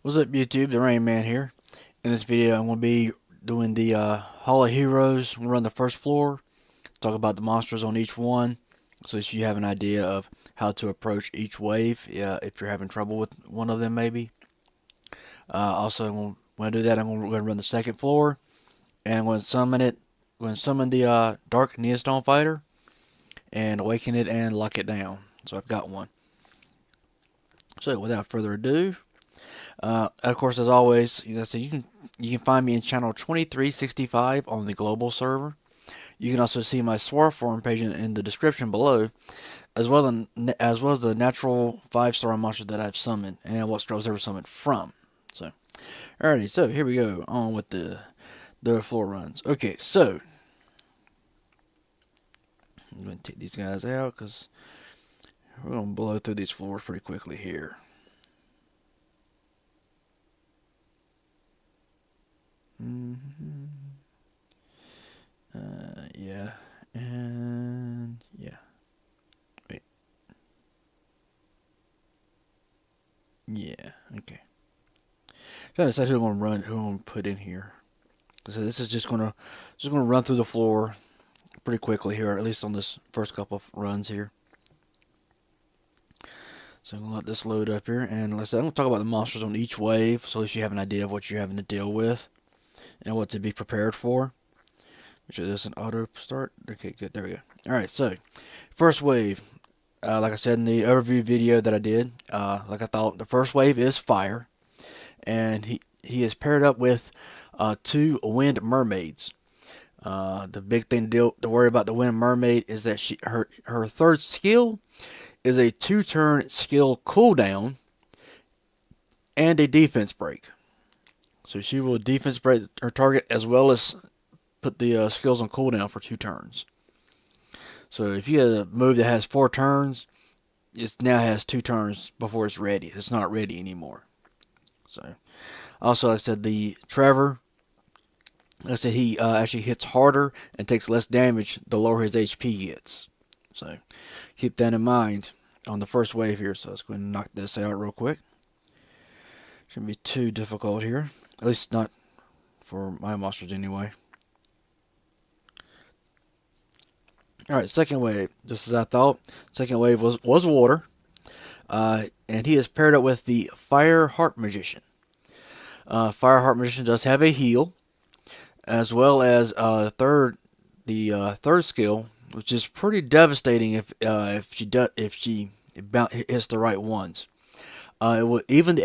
What's up, YouTube? The Rain Man here. In this video, I'm going to be doing the Hall of Heroes. I'm going to run the first floor, talk about the monsters on each one, so that you have an idea of how to approach each wave. If you're having trouble with one of them, maybe. Also, when I do that, I'm going to run the second floor, and I'm going to summon it. I'm going to summon the Dark Neostone Fighter, and awaken it and lock it down. So I've got one. So without further ado. Of course, as always, so you can find me in channel 2365 on the global server. You can also see my Swar forum page in the description below, as well as the natural 5-star monster that I've summoned and what I was ever summoned from. So, alrighty, so here we go on with the floor runs. Okay, so I'm going to take these guys out because we're going to blow through these floors pretty quickly here. Yeah, and yeah. Wait. Yeah, okay. Trying to decide who I'm gonna put in here. So this is just gonna run through the floor pretty quickly here, at least on this first couple of runs here. So I'm gonna let this load up here, and let's say I'm gonna talk about the monsters on each wave, so at least you have an idea of what you're having to deal with and what to be prepared for. Make sure this is an auto start. Okay, good. There we go. All right, so first wave. Like I said in the overview video that I did, like I thought, the first wave is fire, and he is paired up with 2 wind mermaids. The big thing to worry about the wind mermaid is that her third skill is a 2-turn skill cooldown and a defense break. So she will defense break her target as well as put the skills on cooldown for 2 turns. So if you have a move that has 4 turns, it now has 2 turns before it's ready. It's not ready anymore. So, also, like I said, the Trevor, like I said, he actually hits harder and takes less damage the lower his HP gets. So, keep that in mind on the first wave here. So, let's go ahead and knock this out real quick. Shouldn't be too difficult here. At least not for my monsters anyway. Alright, second wave. Just as I thought. Second wave was water. And he is paired up with the Fire Heart Magician. Fire Heart Magician does have a heal, as well as third skill, which is pretty devastating if she hits the right ones. It will even the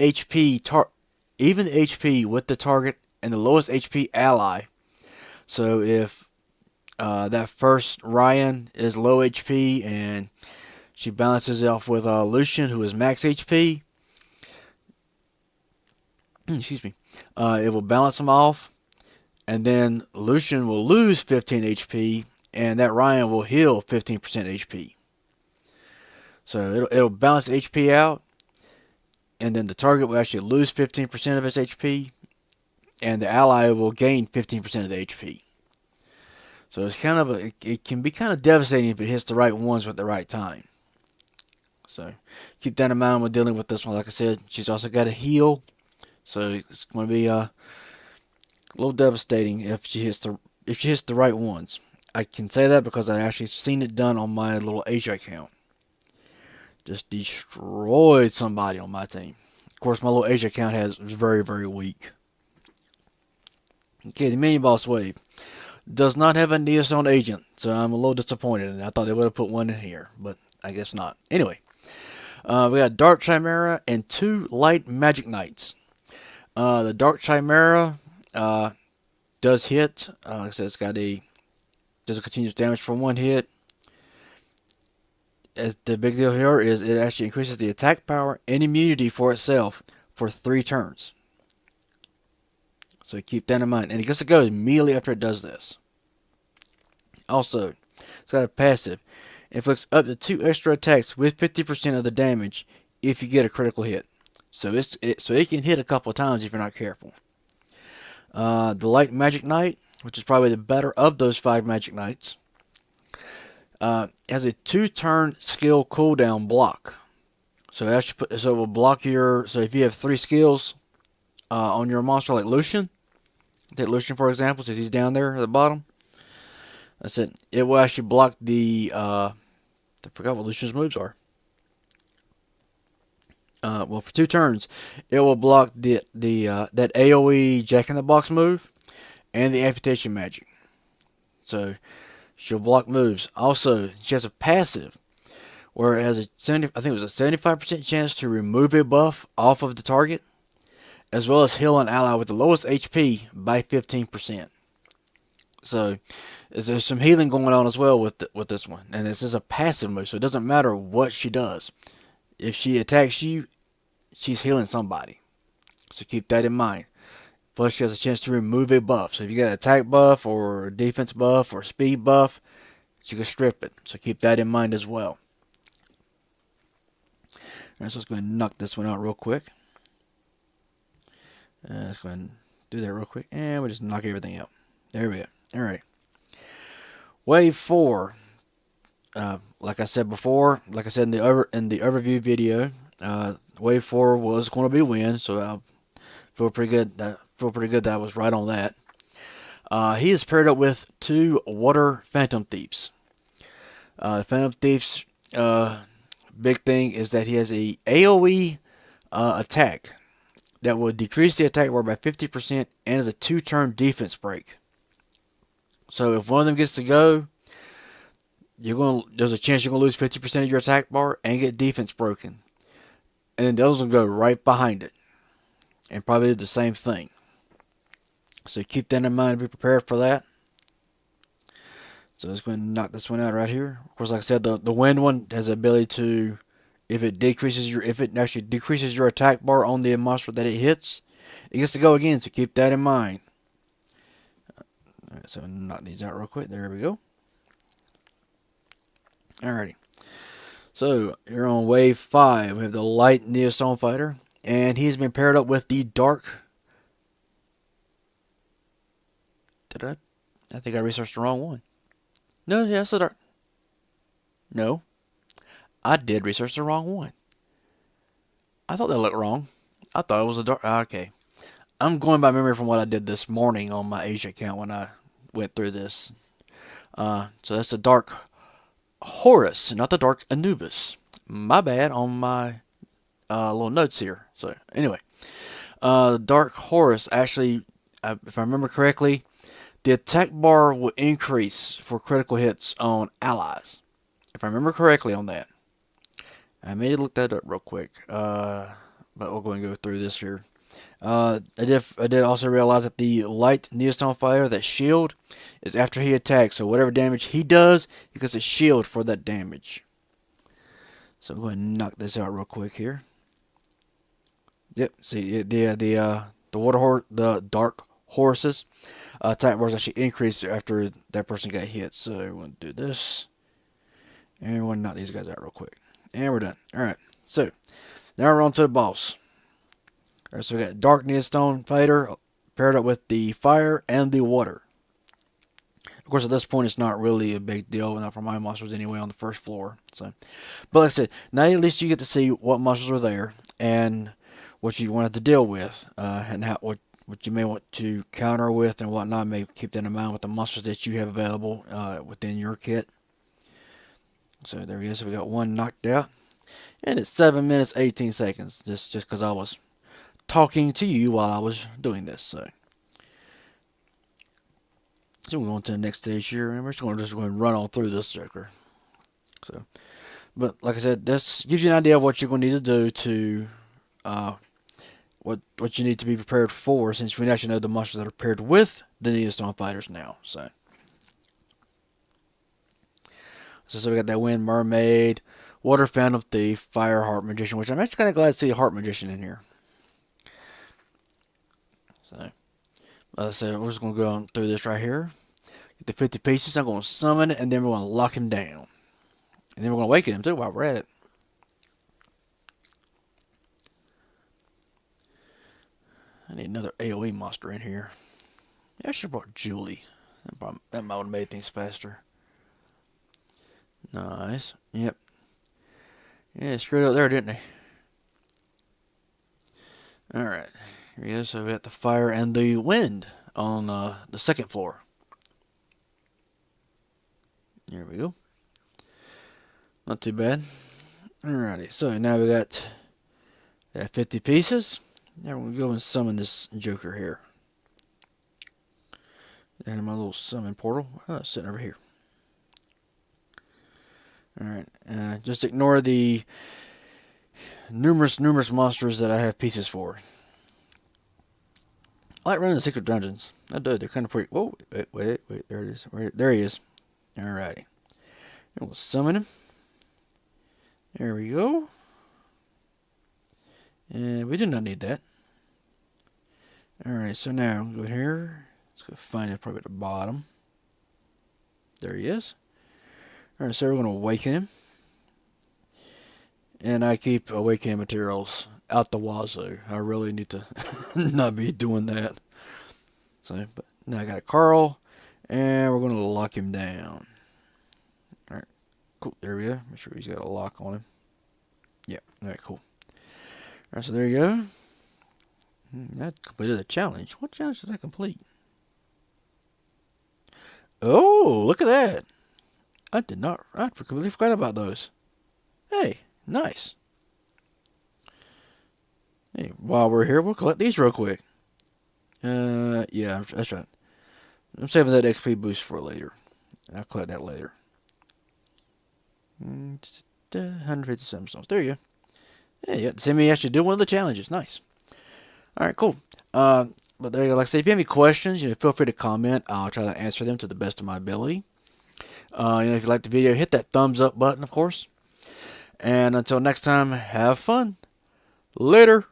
HP with the target and the lowest HP ally. So if that first Ryan is low HP and she balances it off with Lucian, who is max HP. Excuse me. It will balance them off, and then Lucian will lose 15 HP, and that Ryan will heal 15% HP. So it'll balance the HP out, and then the target will actually lose 15% of its HP, and the ally will gain 15% of the HP. So it's it can be kind of devastating if it hits the right ones at the right time. So keep that in mind when dealing with this one. Like I said, she's also got a heal, so it's going to be a little devastating if she hits the right ones. I can say that because I actually seen it done on my little Asia account. Just destroyed somebody on my team. Of course, my little Asia account is very, very weak. Okay, the mini boss wave does not have a Neostone agent, so I'm a little disappointed. And I thought they would have put one in here, but I guess not. Anyway, we got Dark Chimera and 2 Light Magic Knights. The Dark Chimera does hit. Like I said, it's got does a continuous damage for 1 hit. As the big deal here is it actually increases the attack power and immunity for itself for 3 turns. So keep that in mind. And it gets to go immediately after it does this. Also, it's got a passive. Inflicts up to 2 extra attacks with 50% of the damage if you get a critical hit. So it can hit a couple of times if you're not careful. The Light Magic Knight, which is probably the better of those 5 Magic Knights, has a 2-turn skill cooldown block. So it will block so if you have 3 skills, on your monster, like Lucian. Take Lucian for example, since he's down there at the bottom. That's it. It will actually block the. I forgot what Lucian's moves are. Well, for 2 turns, it will block that AOE Jack in the Box move and the amputation magic. So she'll block moves. Also, she has a passive where it has I think it was a 75% chance to remove a buff off of the target, as well as heal an ally with the lowest HP by 15%. So there's some healing going on as well with this one, and this is a passive move, so it doesn't matter what she does. If she attacks you, she's healing somebody. So keep that in mind. Plus, she has a chance to remove a buff. So if you got an attack buff or a defense buff or speed buff, she can strip it. So keep that in mind as well. Alright, so let's go ahead and knock this one out real quick. Let's go ahead and do that real quick. And we'll just knock everything out. There we go. Alright. Wave 4. Like I said before, like I said in the overview video, Wave 4 was going to be win, so I feel pretty good. That I was right on that. He is paired up with 2 Water Phantom Thieves. Phantom Thieves, big thing is that he has a AOE attack that will decrease the attack bar by 50% and is a 2-turn defense break. So if one of them gets to go, there's a chance you're gonna lose 50% of your attack bar and get defense broken, and then those will go right behind it, and probably do the same thing. So keep that in mind. Be prepared for that. So let's go ahead and knock this one out right here. Of course, like I said, the wind one has the ability to, if it actually decreases your attack bar on the monster that it hits, it gets to go again. So keep that in mind. Alright, so knock these out real quick. There we go. Alrighty. So you're on wave 5. We have the light Neostone fighter, and he's been paired up with the dark. I think I researched the wrong one. No, yeah, it's the dark. No, I did research the wrong one. I thought that looked wrong. I thought it was a dark. Okay, I'm going by memory from what I did this morning on my Asia account when I went through this. So that's the dark Horus, not the dark Anubis. My bad on my little notes here. So anyway, dark Horus actually, if I remember correctly, the attack bar will increase for critical hits on allies. If I remember correctly on that. I may look that up real quick. But we'll go and go through this here. I did also realize that the light Neostone fighter, that shield, is after he attacks. So whatever damage he does, he gets a shield for that damage. So I'm going to knock this out real quick here. Yep. See the dark horses attack bars actually increased after that person got hit. So we're going to do this, and we're going to knock these guys out real quick, and we're done. All right. So now we're on to the boss. Alright, so we got Dark Neostone Fighter paired up with the fire and the water. Of course, at this point, it's not really a big deal, not for my monsters anyway, on the first floor. So, but like I said, now at least you get to see what monsters are there and what you wanted to deal with, and what you may want to counter with and whatnot. Maybe keep that in mind with the monsters that you have available within your kit. So there he is. So we got one knocked out, and it's 7 minutes 18 seconds. Just because I was talking to you while I was doing this. So we're going to the next stage here, and we're just going to run on through this sucker. So, but like I said, this gives you an idea of what you're going to need to do to what you need to be prepared for, since we actually know the monsters that are paired with the Neostone fighters now. So we got that Wind Mermaid, Water Phantom Thief, Fire Heart Magician, which I'm actually kind of glad to see a Heart Magician in here. So, like I said, we're just going to go on through this right here. Get the 50 pieces. I'm going to summon it, and then we're going to lock him down. And then we're going to awaken him, too, while we're at it. I need another AoE monster in here. Yeah, I should have brought Julie. That might have made things faster. Nice. Yep. Yeah, screwed up there, didn't they? Alright. Here he is. So we got the fire and the wind on the second floor. There we go. Not too bad. Alrighty, so now we got 50 pieces. Now we'll go and summon this Joker here. And my little summon portal, sitting over here. Alright, just ignore the numerous monsters that I have pieces for. I like running the secret dungeons. I do, they're kind of pretty. Whoa, wait, there it is. There he is. Alrighty. And we'll summon him. There we go. And we do not need that. Alright, so now go here. Let's go find him probably at the bottom. There he is. Alright, so we're going to awaken him. And I keep awakening materials out the wazoo. I really need to not be doing that. So, but now I got a Karl. And we're going to lock him down. Alright, cool. There we go. Make sure he's got a lock on him. Yep, alright, cool. Alright, so there you go. That completed a challenge. What challenge did I complete? Oh, look at that. I completely forgot about those. Hey, nice. Hey, while we're here, we'll collect these real quick. Yeah, that's right. I'm saving that XP boost for later. I'll collect that later. 157 stones. There you go. Hey, you got to see me actually do one of the challenges. Nice. Alright, cool. But there you go. Like I said, if you have any questions, feel free to comment. I'll try to answer them to the best of my ability. If you like the video, hit that thumbs up button, of course. And until next time, have fun. Later.